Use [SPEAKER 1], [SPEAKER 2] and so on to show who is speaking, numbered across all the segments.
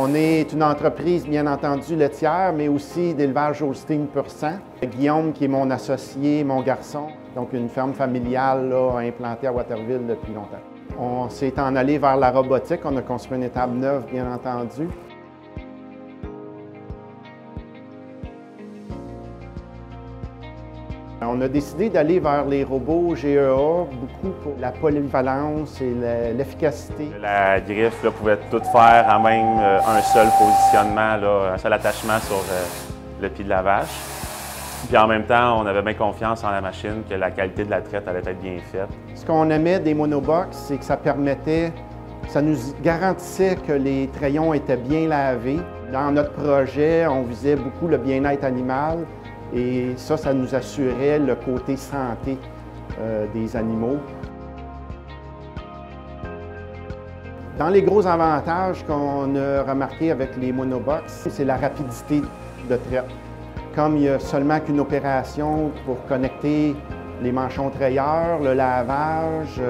[SPEAKER 1] On est une entreprise, bien entendu, laitière, mais aussi d'élevage Holstein pur sang. Guillaume, qui est mon associé, mon garçon, donc une ferme familiale là, implantée à Waterville depuis longtemps. On s'est en allé vers la robotique. On a construit une étable neuve, bien entendu. On a décidé d'aller vers les robots GEA, beaucoup pour la polyvalence et l'efficacité.
[SPEAKER 2] La griffe là, pouvait tout faire en même un seul positionnement, là, un seul attachement sur le pied de la vache. Puis en même temps, on avait bien confiance en la machine, que la qualité de la traite allait être bien faite.
[SPEAKER 1] Ce qu'on aimait des monobox, c'est que ça nous garantissait que les trayons étaient bien lavés. Dans notre projet, on visait beaucoup le bien-être animal. Et ça nous assurait le côté santé des animaux. Dans les gros avantages qu'on a remarqué avec les monobox, c'est la rapidité de traite. Comme il n'y a seulement qu'une opération pour connecter les manchons trayeurs, le lavage,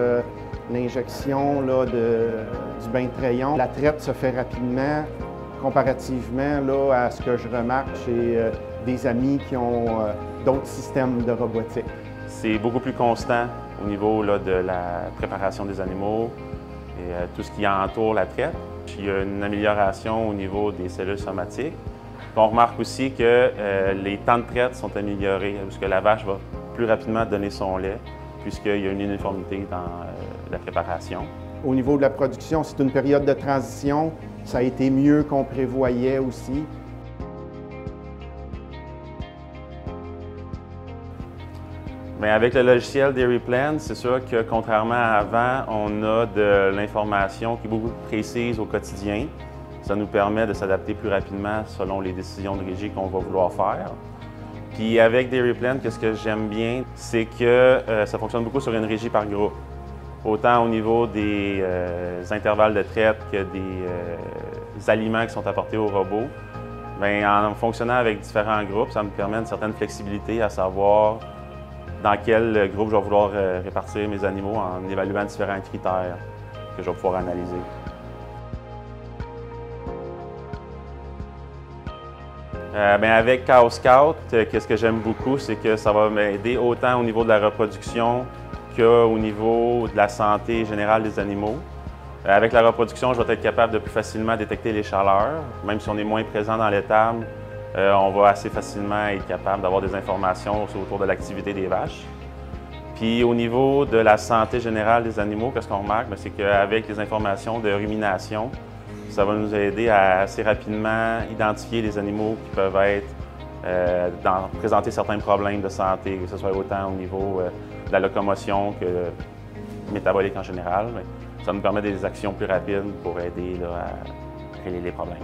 [SPEAKER 1] l'injection du bain de trayon, la traite se fait rapidement comparativement là, à ce que je remarque chez des amis qui ont d'autres systèmes de robotique.
[SPEAKER 2] C'est beaucoup plus constant au niveau là, de la préparation des animaux et tout ce qui entoure la traite. Il y a une amélioration au niveau des cellules somatiques. On remarque aussi que les temps de traite sont améliorés, puisque la vache va plus rapidement donner son lait, puisqu'il y a une uniformité dans la préparation.
[SPEAKER 1] Au niveau de la production, c'est une période de transition. Ça a été mieux qu'on prévoyait aussi.
[SPEAKER 2] Bien, avec le logiciel DairyPlan, c'est sûr que contrairement à avant, on a de l'information qui est beaucoup plus précise au quotidien. Ça nous permet de s'adapter plus rapidement selon les décisions de régie qu'on va vouloir faire. Puis avec DairyPlan, ce que j'aime bien, c'est que ça fonctionne beaucoup sur une régie par groupe. Autant au niveau des intervalles de traite que des aliments qui sont apportés au robot. Bien, en fonctionnant avec différents groupes, ça me permet une certaine flexibilité à savoir dans quel groupe je vais vouloir répartir mes animaux en évaluant différents critères que je vais pouvoir analyser. Avec Cow Scout, ce que j'aime beaucoup, c'est que ça va m'aider autant au niveau de la reproduction qu'au niveau de la santé générale des animaux. Avec la reproduction, je vais être capable de plus facilement détecter les chaleurs. Même si on est moins présent dans l'étable, on va assez facilement être capable d'avoir des informations autour de l'activité des vaches. Puis au niveau de la santé générale des animaux, qu'est-ce qu'on remarque? C'est qu'avec les informations de rumination, ça va nous aider à assez rapidement identifier les animaux qui peuvent être présenter certains problèmes de santé, que ce soit autant au niveau de la locomotion que métabolique en général. Ça nous permet des actions plus rapides pour aider là, à régler les problèmes.